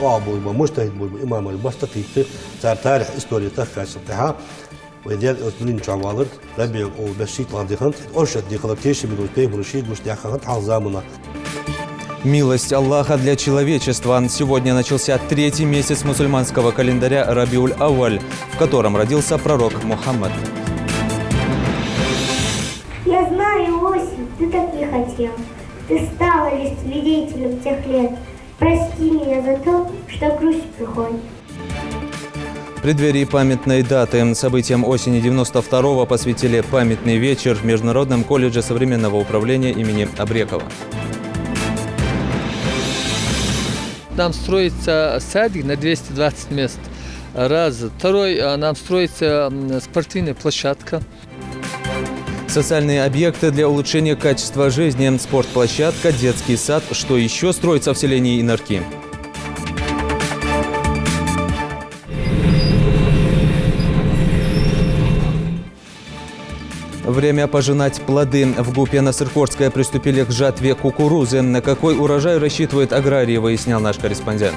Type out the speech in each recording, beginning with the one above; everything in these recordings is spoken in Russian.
بولما مجتهد بولما إمام البستقيت صار تاريخ إستوري تخكاش تها ويدير أسبوعين شوالر ربيع أو بشيت لانديخنت أرشد ديخلتيش من البيت ورشيد مش ديخلت حظامنا. Милость Аллаха для человечества. Сегодня начался третий месяц мусульманского календаря Рабиуль-Авваль, в котором родился пророк Мухаммад. Я знаю, осень, ты так не хотел. Ты стала лишь свидетелем тех лет. Прости меня за то, что грусть приходит. В преддверии памятной даты событиям осени 92-го посвятили памятный вечер в Международном колледже современного управления имени Абрекова. Нам строится садик на 220 мест. Раз. Второй, нам строится спортивная площадка. Социальные объекты для улучшения качества жизни, спортплощадка, детский сад. Что еще строится в селении Инарки? Время пожинать плоды. В Гупьяно-Сыркорское приступили к жатве кукурузы. На какой урожай рассчитывают аграрии, выяснял наш корреспондент.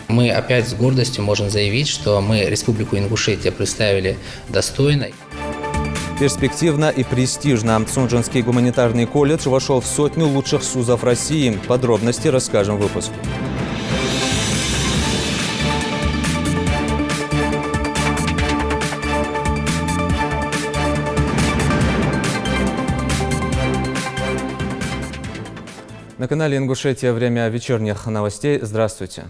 Мы опять с гордостью можем заявить, что мы Республику Ингушетия представили достойно. Перспективно и престижно. Сунжинский гуманитарный колледж вошел в 100 лучших СУЗов России. Подробности расскажем в выпуске. На канале Ингушетия время вечерних новостей. Здравствуйте.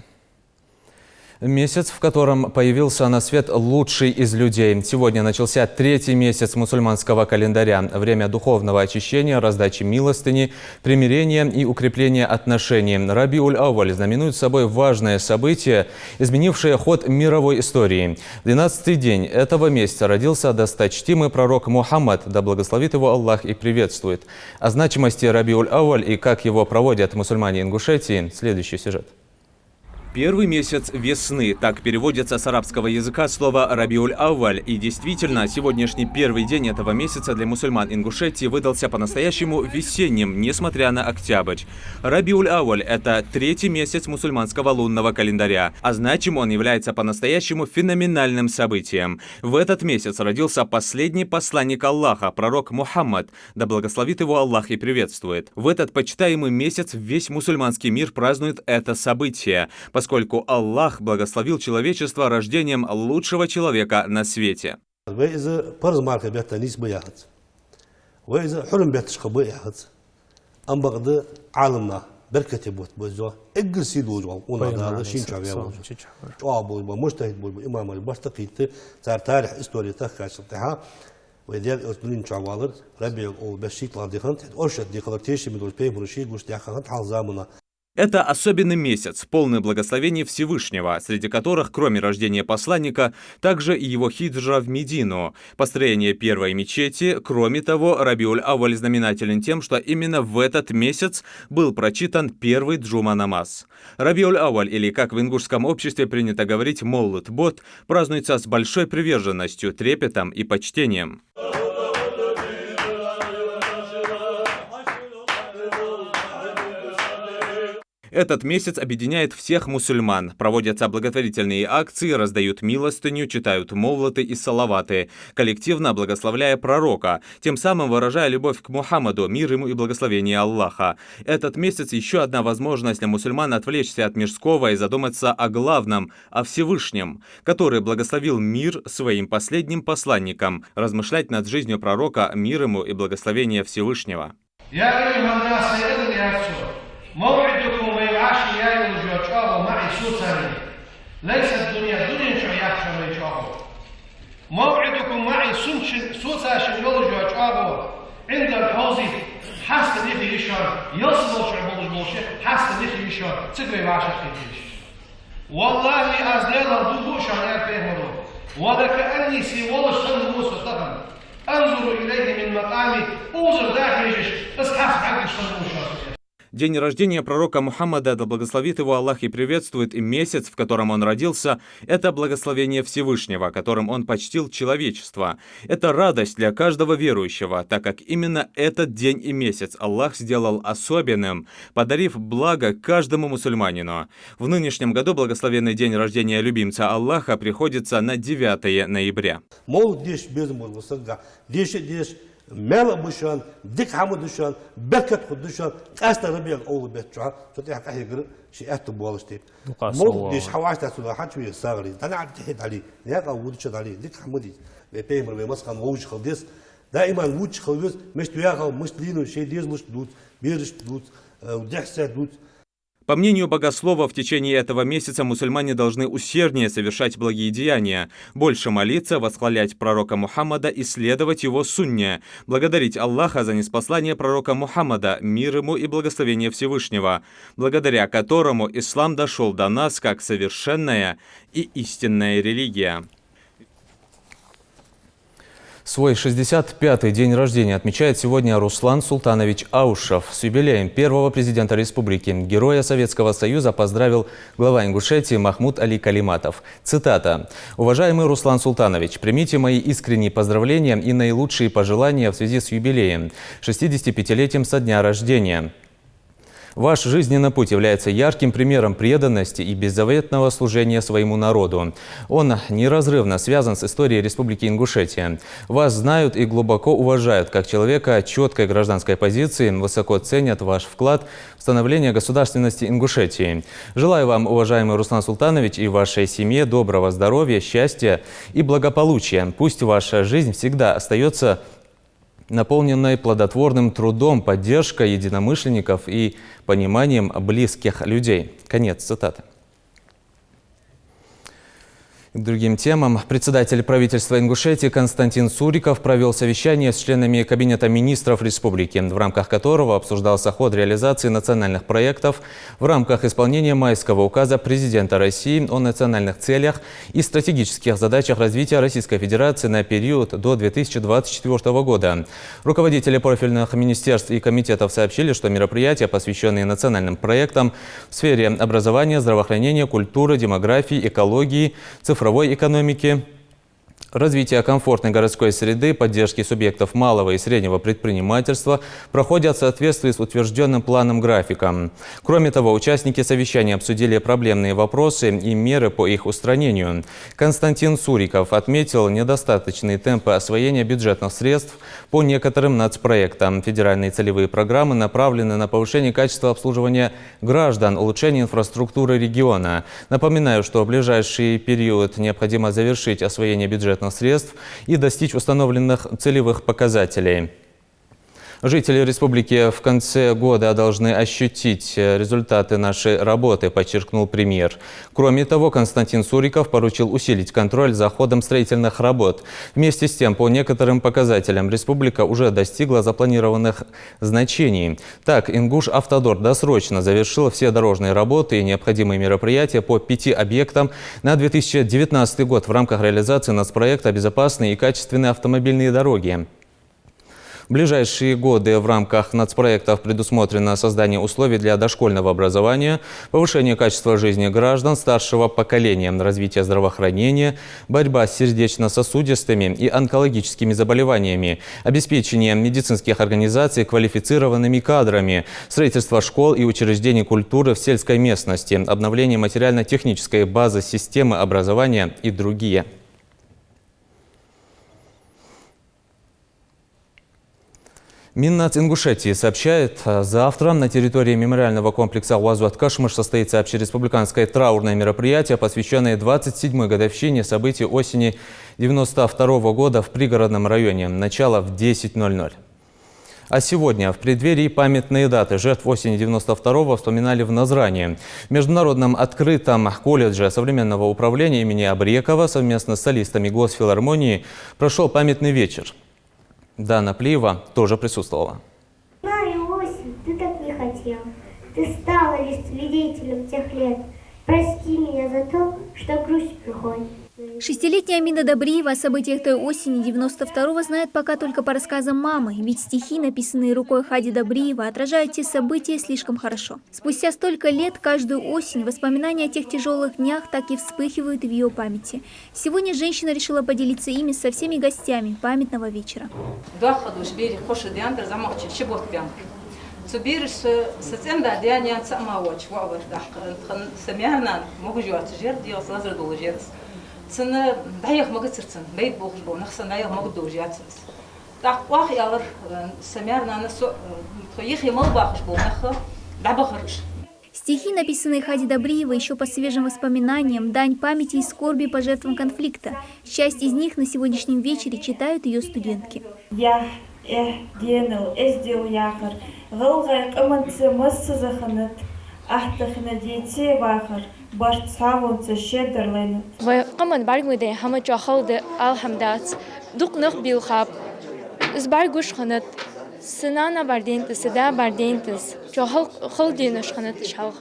Месяц, в котором появился на свет лучший из людей. Сегодня начался третий месяц мусульманского календаря. Время духовного очищения, раздачи милостыни, примирения и укрепления отношений. Рабиуль-Авваль знаменует собой важное событие, изменившее ход мировой истории. В 12-й день этого месяца родился досточтимый пророк Мухаммад, да благословит его Аллах и приветствует. О значимости Рабиуль-Авваль и как его проводят мусульмане Ингушетии – следующий сюжет. Первый месяц весны. Так переводится с арабского языка слово «Рабиуль-Авваль». И действительно, сегодняшний первый день этого месяца для мусульман Ингушетии выдался по-настоящему весенним, несмотря на октябрь. Рабиуль-Авваль – это третий месяц мусульманского лунного календаря. А значим он является по-настоящему феноменальным событием. В этот месяц родился последний посланник Аллаха, пророк Мухаммад, да благословит его Аллах и приветствует. В этот почитаемый месяц весь мусульманский мир празднует это событие, поскольку Аллах благословил человечество рождением лучшего человека на свете. Это особенный месяц, полный благословений Всевышнего, среди которых, кроме рождения посланника, также и его хиджра в Медину, построение первой мечети. Кроме того, Рабиуль-Авваль знаменателен тем, что именно в этот месяц был прочитан первый джума-намаз. Рабиуль-Авваль, или, как в ингушском обществе принято говорить, Моллут-Бот, празднуется с большой приверженностью, трепетом и почтением. Этот месяц объединяет всех мусульман. Проводятся благотворительные акции, раздают милостыню, читают мовлаты и салаваты, коллективно благословляя пророка, тем самым выражая любовь к Мухаммаду, мир ему и благословение Аллаха. Этот месяц еще одна возможность для мусульман отвлечься от мирского и задуматься о главном, о Всевышнем, который благословил мир своим последним посланником, размышлять над жизнью пророка, мир ему и благословение Всевышнего. موعدكم ويعاشي يا الجوشاو معي سوسري ليس الدنيا دنيا شو يخشى من شاو موعدكم معي سوسا شنول جوشاو عند الحوض حس نخي يشار يصل شعبولش بوشه حس نخي يشار تقري وعشق تيجيش والله أزدال الضبوش على فهمه وكأني سيولش صندوق صدقا انظر إليه من مقامي أوزر داخل يجيش بس حس عقل صندوق. День рождения пророка Мухаммада, да благословит его Аллах и приветствует, и месяц, в котором он родился, это благословение Всевышнего, которым он почтил человечество. Это радость для каждого верующего, так как именно этот день и месяц Аллах сделал особенным, подарив благо каждому мусульманину. В нынешнем году благословенный день рождения любимца Аллаха приходится на 9 ноября. مالا بوشان ديك حمود دوشان بركت خد دوشان قاست ربيع أول بيت شو فتح كهيجر شيء أتو بوالشتي مو ديش حواش تسولا حد شوية صغري أنا عم تحد عليه نياك أود شد عليه ديك حمودي بيمر بمسكن ووش خلديس دائما ووش خلديس مش توياها مش لينو شيء ديز مش دوت بيرش دوت ودحسة دوت. По мнению богослова, в течение этого месяца мусульмане должны усерднее совершать благие деяния, больше молиться, восхвалять пророка Мухаммада и следовать его сунне, благодарить Аллаха за ниспослание пророка Мухаммада, мир ему и благословение Всевышнего, благодаря которому ислам дошел до нас как совершенная и истинная религия. Свой 65-й день рождения отмечает сегодня Руслан Султанович Аушев. С юбилеем первого президента республики, героя Советского Союза, поздравил глава Ингушетии Махмуд Али Калиматов. Цитата. «Уважаемый Руслан Султанович, примите мои искренние поздравления и наилучшие пожелания в связи с юбилеем, 65-летием со дня рождения. Ваш жизненный путь является ярким примером преданности и беззаветного служения своему народу. Он неразрывно связан с историей Республики Ингушетия. Вас знают и глубоко уважают как человека четкой гражданской позиции, высоко ценят ваш вклад в становление государственности Ингушетии. Желаю вам, уважаемый Руслан Султанович, и вашей семье доброго здоровья, счастья и благополучия. Пусть ваша жизнь всегда остается наполненной плодотворным трудом, поддержкой единомышленников и пониманием близких людей». Конец цитаты. К другим темам. Председатель правительства Ингушетии Константин Суриков провел совещание с членами Кабинета министров республики, в рамках которого обсуждался ход реализации национальных проектов в рамках исполнения майского указа президента России о национальных целях и стратегических задачах развития Российской Федерации на период до 2024 года. Руководители профильных министерств и комитетов сообщили, что мероприятия, посвященные национальным проектам в сфере образования, здравоохранения, культуры, демографии, экологии, цифровой экономики, развития комфортной городской среды, поддержки субъектов малого и среднего предпринимательства проходят в соответствии с утвержденным планом-графиком. Кроме того, участники совещания обсудили проблемные вопросы и меры по их устранению. Константин Суриков отметил недостаточные темпы освоения бюджетных средств по некоторым нацпроектам. Федеральные целевые программы направлены на повышение качества обслуживания граждан, улучшение инфраструктуры региона. Напоминаю, что в ближайший период необходимо завершить освоение бюджетных средств и достичь установленных целевых показателей. Жители республики в конце года должны ощутить результаты нашей работы, подчеркнул премьер. Кроме того, Константин Суриков поручил усилить контроль за ходом строительных работ. Вместе с тем, по некоторым показателям республика уже достигла запланированных значений. Так, Ингуш-Автодор досрочно завершил все дорожные работы и необходимые мероприятия по 5 объектам на 2019 год в рамках реализации нацпроекта «Безопасные и качественные автомобильные дороги». В ближайшие годы в рамках нацпроектов предусмотрено создание условий для дошкольного образования, повышение качества жизни граждан старшего поколения, развитие здравоохранения, борьба с сердечно-сосудистыми и онкологическими заболеваниями, обеспечение медицинских организаций квалифицированными кадрами, строительство школ и учреждений культуры в сельской местности, обновление материально-технической базы системы образования и другие. Миннац Ингушетии сообщает, завтра на территории мемориального комплекса Уазуат-Кашмыш состоится общереспубликанское траурное мероприятие, посвященное 27-й годовщине событий осени 1992 года в пригородном районе. Начало в 10:00. А сегодня, в преддверии памятные даты жертв осени 1992-го, вспоминали в Назране. В Международном открытом колледже современного управления имени Абрекова совместно с солистами Госфилармонии прошел памятный вечер. Дана Плиева тоже присутствовала. Знаю, осень, ты так не хотел. Ты стала лишь свидетелем тех лет. Прости меня за то, что грусть приходит. Шестилетняя Амина Добриева о событиях той осени 92-го знает пока только по рассказам мамы, ведь стихи, написанные рукой Хади Добриева, отражают те события слишком хорошо. Спустя столько лет, каждую осень, воспоминания о тех тяжелых днях так и вспыхивают в ее памяти. Сегодня женщина решила поделиться ими со всеми гостями памятного вечера. Сыны даяқ могут сырцын, бейт болғыш бол, нақсан даяқ могут доғыш ятсыз. Так уақ ялыр, самярнаны их емал бақыш бол, нақы дабақырыш. Стихи, написанные Хади Добриевой еще по свежим воспоминаниям, дань памяти и скорби по жертвам конфликта. Часть из них на сегодняшнем вечере читают ее студентки. Я денил, эздил якор, гылгай кыманцы мыссы заханат, ахтахна дейте вахар. وقمن برگوده همه جا خود الحمدات دوق نخ بیلخاب از برگوش خنت سنانا بردینتس سدا بردینتس جا خود دینش خنت شالخ.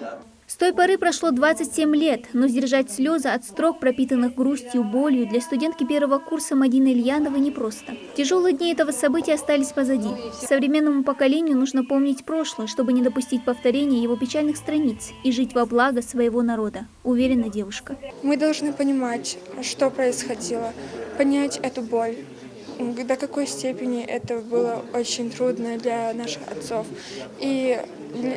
С той поры прошло 27 лет, но сдержать слезы от строк, пропитанных грустью, болью, для студентки первого курса Мадины Ильяновой непросто. Тяжелые дни этого события остались позади. Современному поколению нужно помнить прошлое, чтобы не допустить повторения его печальных страниц и жить во благо своего народа, уверена девушка. Мы должны понимать, что происходило, понять эту боль. До какой степени это было очень трудно для наших отцов. И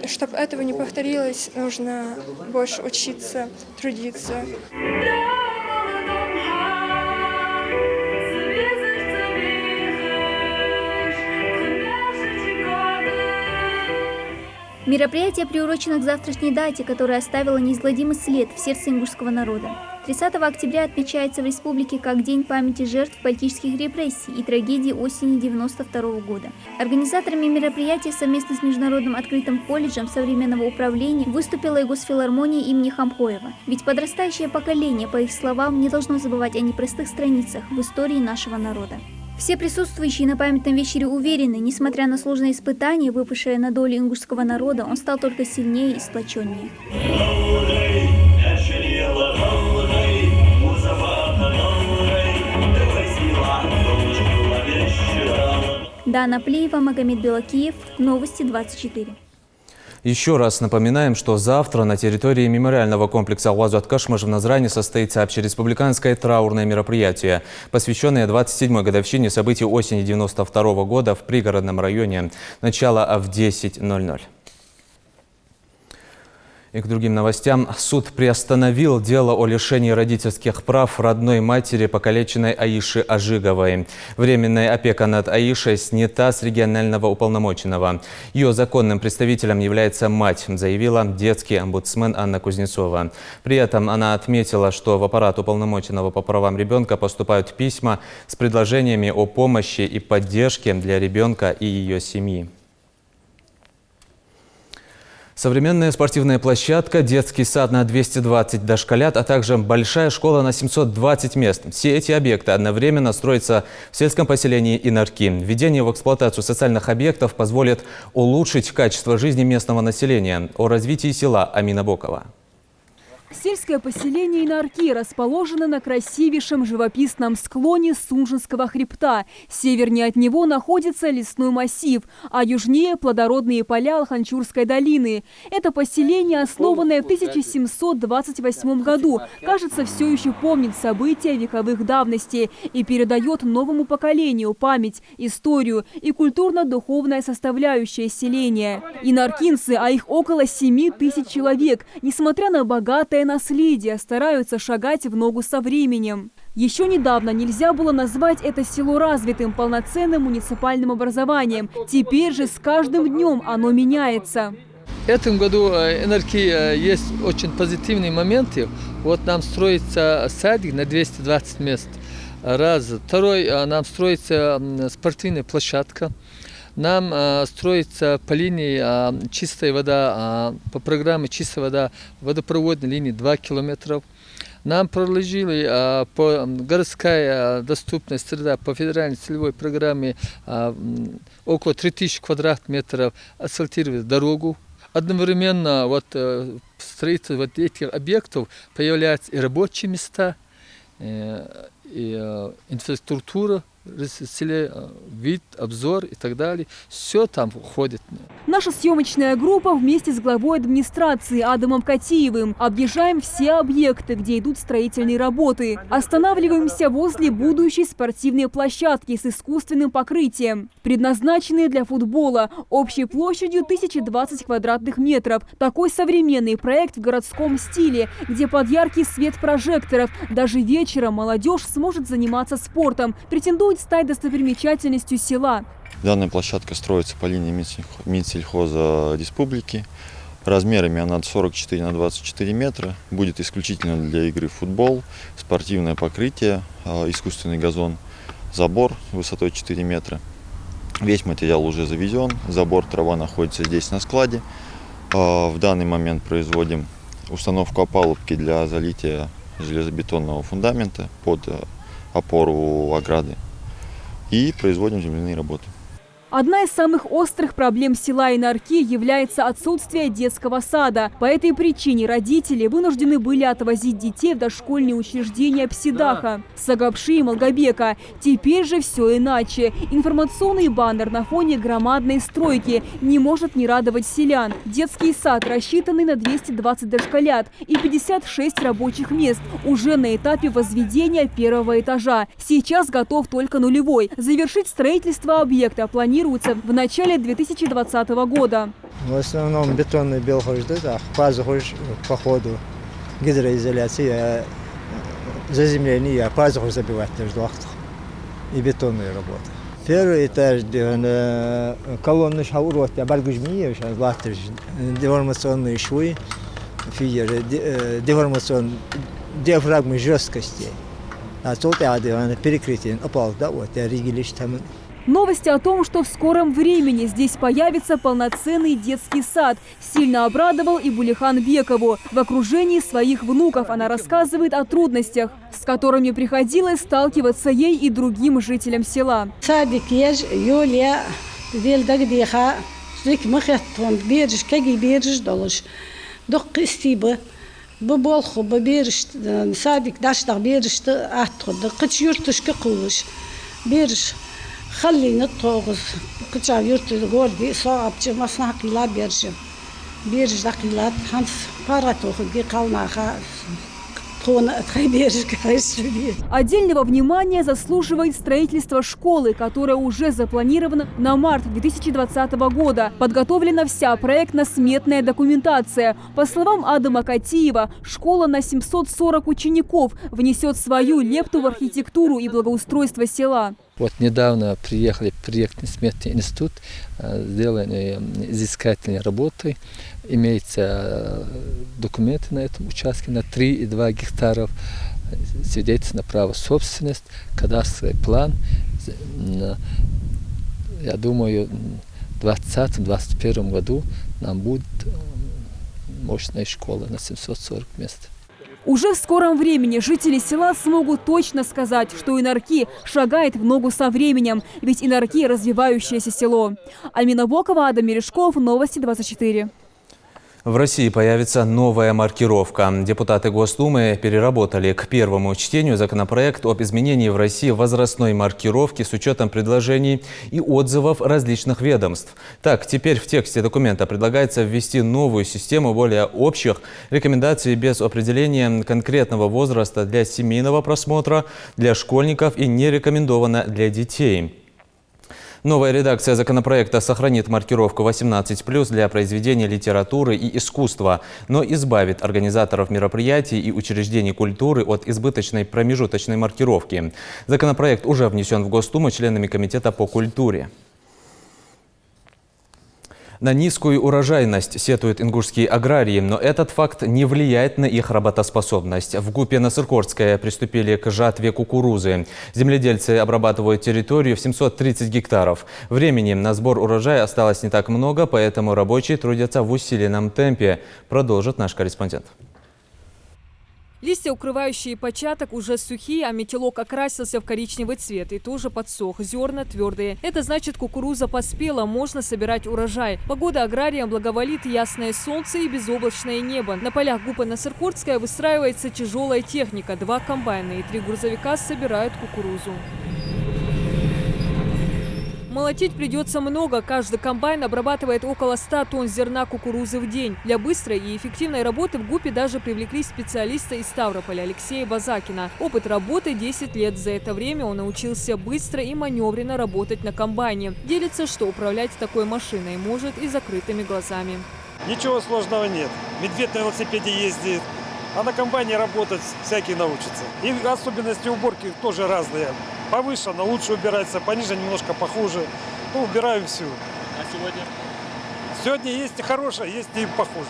чтобы этого не повторилось, нужно больше учиться, трудиться. Мероприятие приурочено к завтрашней дате, которая оставила неизгладимый след в сердце ингушского народа. 30 октября отмечается в республике как День памяти жертв политических репрессий и трагедии осени 92 года. Организаторами мероприятия совместно с Международным открытым колледжем современного управления выступила и Госфилармония имени Хамхоева. Ведь подрастающее поколение, по их словам, не должно забывать о непростых страницах в истории нашего народа. Все присутствующие на памятном вечере уверены, несмотря на сложные испытания, выпавшие на долю ингушского народа, он стал только сильнее и сплоченнее. Дана Плеева, Магомед Белакиев, Новости 24. Еще раз напоминаем, что завтра на территории мемориального комплекса Уазуат Кашмыш в Назране состоится общереспубликанское траурное мероприятие, посвященное 27-й годовщине событий осени 92 года в пригородном районе. Начало в 10:00. И к другим новостям. Суд приостановил дело о лишении родительских прав родной матери покалеченной Аиши Ажиговой. Временная опека над Аишей снята с регионального уполномоченного. Ее законным представителем является мать, заявила детский омбудсмен Анна Кузнецова. При этом она отметила, что в аппарат уполномоченного по правам ребенка поступают письма с предложениями о помощи и поддержке для ребенка и ее семьи. Современная спортивная площадка, детский сад на 220 дошколят, а также большая школа на 720 мест. Все эти объекты одновременно строятся в сельском поселении Инарки. Введение в эксплуатацию социальных объектов позволит улучшить качество жизни местного населения. О развитии села Амина Бокова. Сельское поселение Инарки расположено на красивейшем живописном склоне Сунжинского хребта. Севернее от него находится лесной массив, а южнее – плодородные поля Алханчурской долины. Это поселение, основанное в 1728 году, кажется, все еще помнит события вековых давностей и передает новому поколению память, историю и культурно-духовная составляющая селения. Инаркинцы, а их около 7000 человек, несмотря на богатое наследие, стараются шагать в ногу со временем. Еще недавно нельзя было назвать это село развитым, полноценным муниципальным образованием. Теперь же с каждым днем оно меняется. В этом году в Инарки есть очень позитивные моменты. Вот нам строится садик на 220 мест. Раз. Второй, нам строится спортивная площадка. Нам строится по линии чистая вода, по программе чистая вода, водопроводной линии 2 километра. Нам проложили по городская доступность среда по федеральной целевой программе около 3000 квадратных метров асфальтировали дорогу. Одновременно вот строительство вот этих объектов появляются и рабочие места, и инфраструктура, вид, обзор и так далее. Все там входит. Наша съемочная группа вместе с главой администрации Адамом Катиевым объезжаем все объекты, где идут строительные работы. Останавливаемся возле будущей спортивной площадки с искусственным покрытием, предназначенной для футбола, общей площадью 1020 квадратных метров. Такой современный проект в городском стиле, где под яркий свет прожекторов даже вечером молодежь сможет заниматься спортом, претендует стать достопримечательностью села. Данная площадка строится по линии Минсельхоза Республики. Размерами она 44 на 24 метра. Будет исключительно для игры в футбол, спортивное покрытие, искусственный газон, забор высотой 4 метра. Весь материал уже завезен. Забор, трава находится здесь на складе. В данный момент производим установку опалубки для залития железобетонного фундамента под опору ограды. И производим земляные работы. Одна из самых острых проблем села Инарки является отсутствие детского сада. По этой причине родители вынуждены были отвозить детей в дошкольные учреждения Псидаха, Сагапши и Малгобека. Теперь же все иначе. Информационный баннер на фоне громадной стройки не может не радовать селян. Детский сад, рассчитанный на 220 дошколят и 56 рабочих мест, уже на этапе возведения первого этажа. Сейчас готов только нулевой. Завершить строительство объекта планируется в начале 2020 года. В основном бетонный белхож, да, пазухож по ходу, гидроизоляция, заземление, пазухож забивать между вахтах и бетонные работы. Первый этаж, колонны шаурот, я баргужмиев, деформационные швы, фигеры, диафрагмы жесткости. А тут я перекрытие, опал, да, вот, я ригелищ там. Новости о том, что в скором времени здесь появится полноценный детский сад, сильно обрадовал и Булихан Бекову. В окружении своих внуков она рассказывает о трудностях, с которыми приходилось сталкиваться ей и другим жителям села. خلينا نطوغز كتشا يورتي غوردي صعب مصنع قلاب بيرجم بيرج دقيلات خمس باراتو خدي قالنا خا Отдельного внимания заслуживает строительство школы, которая уже запланирована на март 2020 года. Подготовлена вся проектно-сметная документация. По словам Адама Катиева, школа на 740 учеников внесет свою лепту в архитектуру и благоустройство села. Вот недавно приехали проектно-сметный институт, сделали изыскательные работы. Имеются документы на этом участке на 3,2 гектаров, свидетельство на право собственности, кадастровый план. Я думаю, в 2020-2021 году нам будет мощная школа на 740 мест. Уже в скором времени жители села смогут точно сказать, что Инарки шагает в ногу со временем, ведь Инарки – развивающееся село. Альмина Бокова, Адам Мережков, Новости 24. В России появится новая маркировка. Депутаты Госдумы переработали к первому чтению законопроект об изменении в России возрастной маркировки с учетом предложений и отзывов различных ведомств. Так, теперь в тексте документа предлагается ввести новую систему более общих рекомендаций без определения конкретного возраста для семейного просмотра, для школьников и не рекомендовано для детей. Новая редакция законопроекта сохранит маркировку 18+ для произведений литературы и искусства, но избавит организаторов мероприятий и учреждений культуры от избыточной промежуточной маркировки. Законопроект уже внесен в Госдуму членами Комитета по культуре. На низкую урожайность сетуют ингушские аграрии, но этот факт не влияет на их работоспособность. В Гупе-Насыркорское приступили к жатве кукурузы. Земледельцы обрабатывают территорию в 730 гектаров. Времени на сбор урожая осталось не так много, поэтому рабочие трудятся в усиленном темпе, продолжит наш корреспондент. Листья, укрывающие початок, уже сухие, а метелок окрасился в коричневый цвет и тоже подсох. Зерна твердые. Это значит, кукуруза поспела, можно собирать урожай. Погода аграриям благоволит, ясное солнце и безоблачное небо. На полях ГУПа Насыркуртская выстраивается тяжелая техника. 2 комбайна и 3 грузовика собирают кукурузу. Молотить придется много. Каждый комбайн обрабатывает около 100 тонн зерна кукурузы в день. Для быстрой и эффективной работы в ГУПе даже привлекли специалиста из Ставрополя Алексея Базакина. Опыт работы 10 лет. За это время он научился быстро и маневренно работать на комбайне. Делится, что управлять такой машиной может и закрытыми глазами. Ничего сложного нет. Медведь на велосипеде ездит, а на комбайне работать всякий научится. И особенности уборки тоже разные. Повыше она лучше убирается, пониже немножко похуже. Ну, убираем всю. А сегодня? Сегодня есть и хорошее, есть и похуже.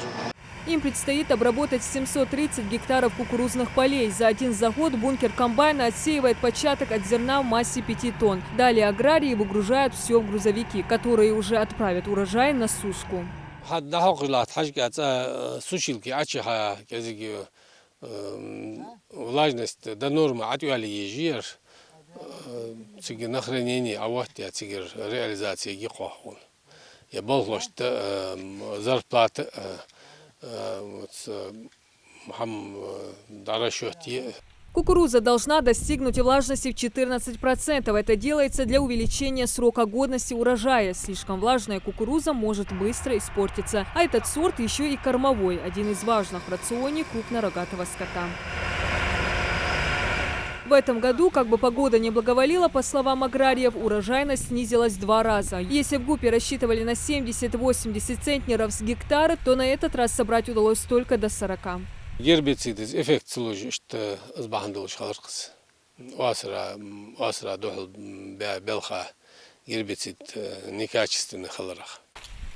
Им предстоит обработать 730 гектаров кукурузных полей. За один заход бункер комбайна отсеивает початок от зерна в массе 5 тонн. Далее аграрии выгружают все в грузовики, которые уже отправят урожай на сушку. Влажность до нормы отвали ежер. Цигер на хранение, а вот я цигер реализация гихохун. Я был что зарплата Кукуруза должна достигнуть влажности в 14%. Это делается для увеличения срока годности урожая. Слишком влажная кукуруза может быстро испортиться. А этот сорт еще и кормовой, один из важных в рационе крупнорогатого скота. В этом году, как бы погода не благоволила, по словам аграриев, урожайность снизилась в 2 раза. Если в ГУПе рассчитывали на 70-80 центнеров с гектара, то на этот раз собрать удалось только до 40. Гербицид эффект служит, что сбахандул шаларкс. Осра дохл белха гербицид некачественных халарах.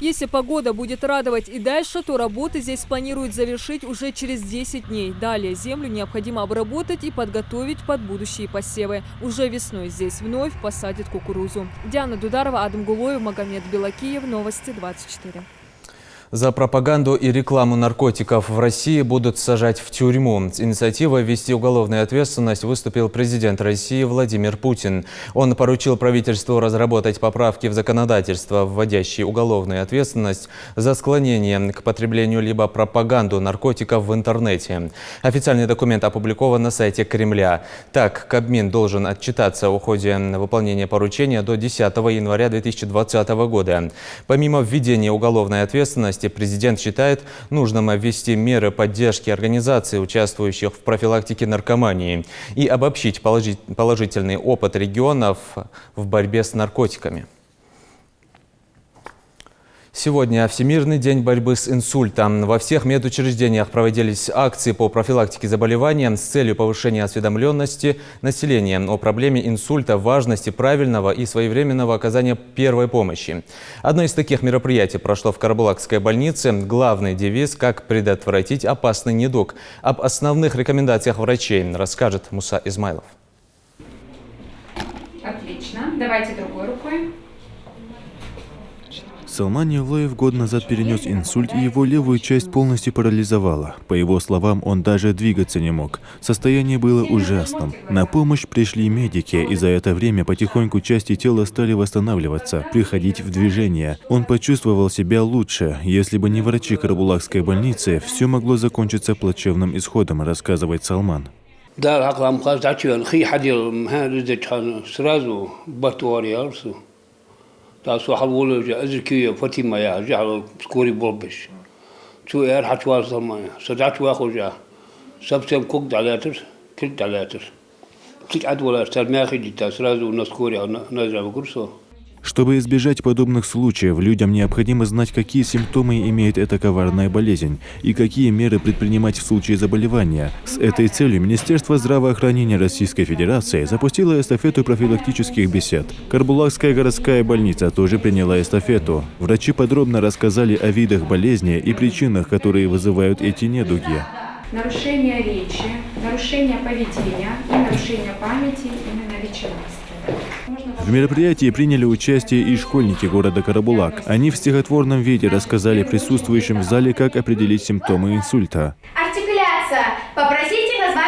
Если погода будет радовать и дальше, то работы здесь планируют завершить уже через 10 дней. Далее землю необходимо обработать и подготовить под будущие посевы. Уже весной здесь вновь посадят кукурузу. Диана Дударова, Адам Гулоев, Магомед Белакиев. Новости 24. За пропаганду и рекламу наркотиков в России будут сажать в тюрьму. С инициативой ввести уголовную ответственность выступил президент России Владимир Путин. Он поручил правительству разработать поправки в законодательство, вводящие уголовную ответственность за склонение к потреблению либо пропаганду наркотиков в интернете. Официальный документ опубликован на сайте Кремля. Так, Кабмин должен отчитаться о ходе выполнения поручения до 10 января 2020 года. Помимо введения уголовной ответственности, президент считает нужным ввести меры поддержки организаций, участвующих в профилактике наркомании, и обобщить положительный опыт регионов в борьбе с наркотиками. Сегодня Всемирный день борьбы с инсультом. Во всех медучреждениях проводились акции по профилактике заболевания с целью повышения осведомленности населения о проблеме инсульта, важности правильного и своевременного оказания первой помощи. Одно из таких мероприятий прошло в Карабулакской больнице. Главный девиз – как предотвратить опасный недуг. Об основных рекомендациях врачей расскажет Муса Измайлов. Отлично. Давайте другой рукой. Салман Юлаев год назад перенес инсульт, и его левую часть полностью парализовала. По его словам, он даже двигаться не мог. Состояние было ужасным. На помощь пришли медики, и за это время потихоньку части тела стали восстанавливаться, приходить в движение. Он почувствовал себя лучше. Если бы не врачи Карабулакской больницы, все могло закончиться плачевным исходом, рассказывает Салман. تاسو حلول جا أزكية فتيمة يا جعل سكوري بولبش شو يرحت واصل ما صدعت واخو جا سبتم كوك علاتر كلت علاتر كلت عدولا استرماخي جتا سرازو نسكوري نازع بكرسو. Чтобы избежать подобных случаев, людям необходимо знать, какие симптомы имеет эта коварная болезнь и какие меры предпринимать в случае заболевания. С этой целью Министерство здравоохранения Российской Федерации запустило эстафету профилактических бесед. Карабулакская городская больница тоже приняла эстафету. Врачи подробно рассказали о видах болезни и причинах, которые вызывают эти недуги. Нарушение речи, нарушение поведения и нарушение памяти именно личности. В мероприятии приняли участие и школьники города Карабулак. Они в стихотворном виде рассказали присутствующим в зале, как определить симптомы инсульта. Артикуляция. Попросите назвать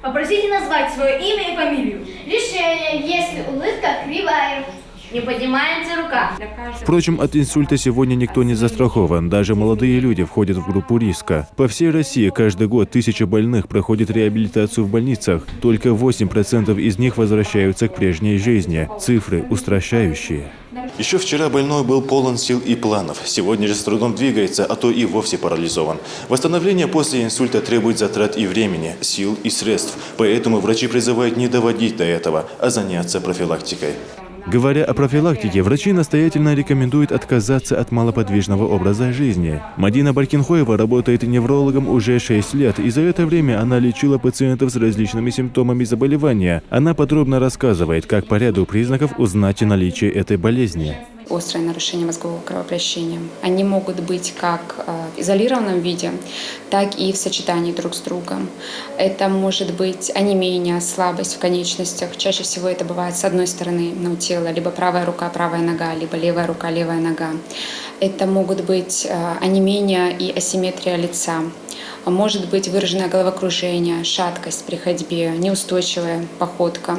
Попросите назвать свое имя и фамилию. Решение, если улыбка кривая. Не поднимается рука. Впрочем, от инсульта сегодня никто не застрахован. Даже молодые люди входят в группу риска. По всей России каждый год 1000 больных проходят реабилитацию в больницах. Только 8% из них возвращаются к прежней жизни. Цифры устрашающие. Еще вчера больной был полон сил и планов. Сегодня же с трудом двигается, а то и вовсе парализован. Восстановление после инсульта требует затрат и времени, сил и средств. Поэтому врачи призывают не доводить до этого, а заняться профилактикой. Говоря о профилактике, врачи настоятельно рекомендуют отказаться от малоподвижного образа жизни. Мадина Баркинхоева работает неврологом уже 6 лет, и за это время она лечила пациентов с различными симптомами заболевания. Она подробно рассказывает, как по ряду признаков узнать наличие этой болезни. Острое нарушение мозгового кровообращения. Они могут быть как в изолированном виде, так и в сочетании друг с другом. Это может быть онемение, слабость в конечностях. Чаще всего это бывает с одной стороны тела, либо правая рука, правая нога, либо левая рука, левая нога. Это могут быть онемение и асимметрия лица. Может быть выраженное головокружение, шаткость при ходьбе, неустойчивая походка.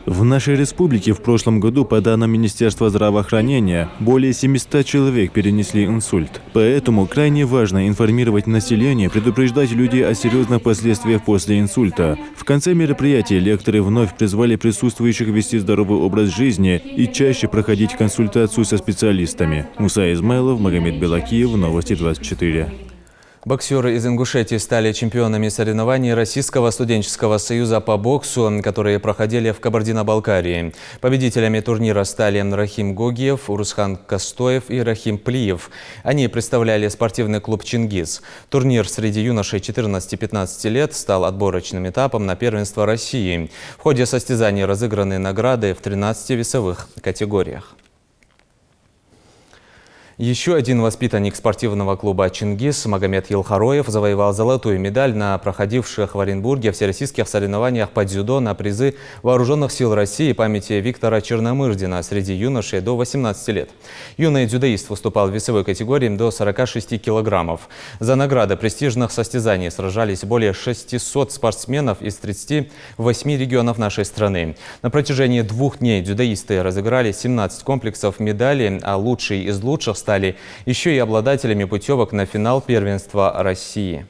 В нашей республике в прошлом году, по данным Министерства здравоохранения, более 700 человек перенесли инсульт. Поэтому крайне важно информировать население, предупреждать людей о серьезных последствиях после инсульта. В конце мероприятия лекторы вновь призвали присутствующих вести здоровый образ жизни и чаще проходить консультацию со специалистами. Муса Измайлов, Магомед Белакиев, Новости 24. Боксеры из Ингушетии стали чемпионами соревнований Российского студенческого союза по боксу, которые проходили в Кабардино-Балкарии. Победителями турнира стали Рахим Гогиев, Урусхан Костоев и Рахим Плиев. Они представляли спортивный клуб «Чингиз». Турнир среди юношей 14-15 лет стал отборочным этапом на первенство России. В ходе состязаний разыграны награды в 13 весовых категориях. Еще один воспитанник спортивного клуба «Чингиз» Магомед Елхароев завоевал золотую медаль на проходивших в Оренбурге всероссийских соревнованиях по дзюдо на призы Вооруженных сил России памяти Виктора Черномырдина среди юношей до 18 лет. Юный дзюдоист выступал в весовой категории до 46 килограммов. За награды престижных состязаний сражались более 600 спортсменов из 38 регионов нашей страны. На протяжении 2 дней дзюдоисты разыграли 17 комплексов медалей, а лучшие из лучших стали еще и обладателями путевок на финал первенства России.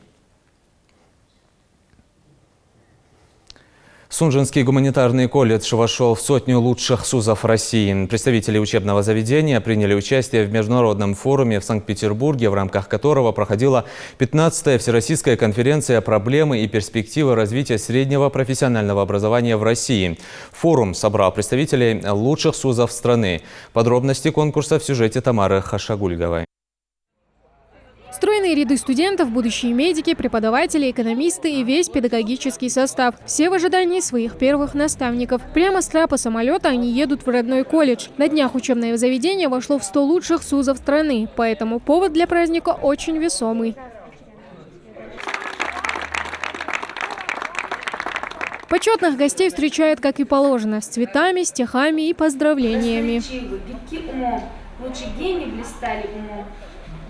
Сунжинский гуманитарный колледж вошел в 100 лучших СУЗов России. Представители учебного заведения приняли участие в международном форуме в Санкт-Петербурге, в рамках которого проходила 15-я Всероссийская конференция «Проблемы и перспективы развития среднего профессионального образования в России». Форум собрал представителей лучших СУЗов страны. Подробности конкурса в сюжете Тамары Хашагульговой. Стройные ряды студентов, будущие медики, преподаватели, экономисты и весь педагогический состав. Все в ожидании своих первых наставников. Прямо с трапа самолета они едут в родной колледж. На днях учебное заведение вошло в 100 лучших СУЗов страны, поэтому повод для праздника очень весомый. Почетных гостей встречают, как и положено, с цветами, стихами и поздравлениями. Лучшие гении блистали умом.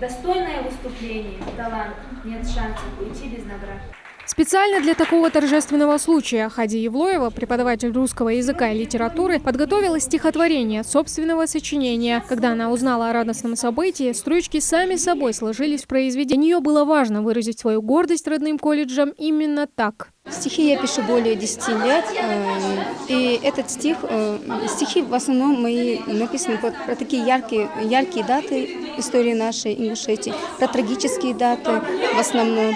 Достойное выступление, талант, нет шансов уйти без наград. Специально для такого торжественного случая Хади Евлоева, преподаватель русского языка и литературы, подготовила стихотворение собственного сочинения. Когда она узнала о радостном событии, строчки сами собой сложились в произведение. Для нее было важно выразить свою гордость родным колледжам именно так. Стихи я пишу более 10 лет, и этот стихи в основном мои написаны про такие яркие даты истории нашей Ингушетии, про трагические даты в основном.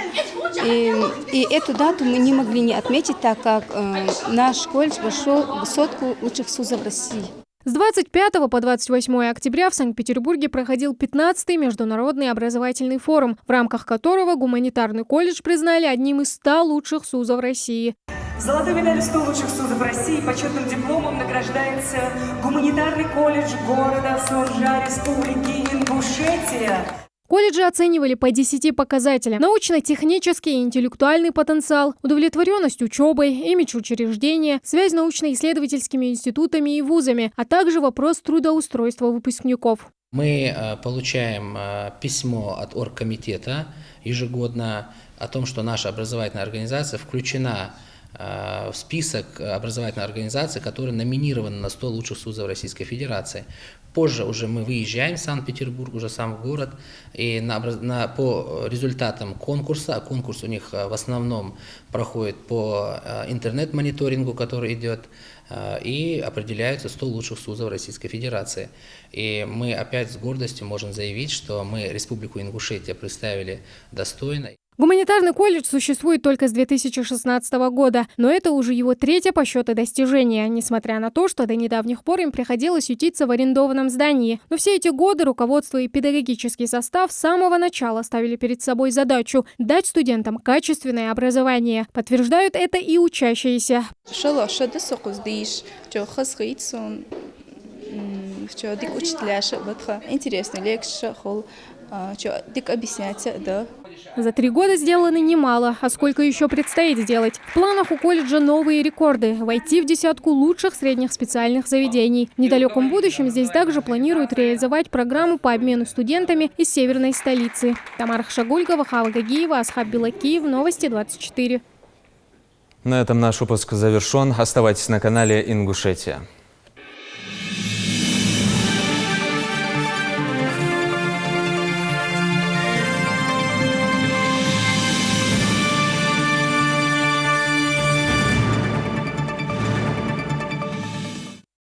И эту дату мы не могли не отметить, так как наш колледж вошел в 100 лучших СУЗов России. С 25 по 28 октября в Санкт-Петербурге проходил 15-й международный образовательный форум, в рамках которого гуманитарный колледж признали одним из 100 лучших СУЗов России. Золотой медалью 100 лучших СУЗов России почетным дипломом награждается гуманитарный колледж города Суржа, Республики Ингушетия. Колледжи оценивали по 10 показателям: научно-технический и интеллектуальный потенциал, удовлетворенность учебой, имидж учреждения, связь с научно-исследовательскими институтами и вузами, а также вопрос трудоустройства выпускников. Мы получаем письмо от оргкомитета ежегодно о том, что наша образовательная организация включена в список образовательной организации, которые номинированы на 100 лучших вузов Российской Федерации. Позже уже мы выезжаем в Санкт-Петербург, уже сам в город, и по результатам конкурса, а конкурс у них в основном проходит по интернет-мониторингу, который идет, и определяются 100 лучших вузов Российской Федерации. И мы опять с гордостью можем заявить, что мы Республику Ингушетия представили достойно. Гуманитарный колледж существует только с 2016 года, но это уже его третье по счету достижение, несмотря на то, что до недавних пор им приходилось ютиться в арендованном здании. Но все эти годы руководство и педагогический состав с самого начала ставили перед собой задачу дать студентам качественное образование. Подтверждают это и учащиеся. Интересная лекция, объяснять, да. За 3 года сделано немало, а сколько еще предстоит сделать? В планах у колледжа новые рекорды – войти в десятку лучших средних специальных заведений. В недалеком будущем здесь также планируют реализовать программу по обмену студентами из северной столицы. Тамара Хшагульгова, Хава Гагиева, Асхаб Белакиев, Новости 24. На этом наш выпуск завершен. Оставайтесь на канале Ингушетия.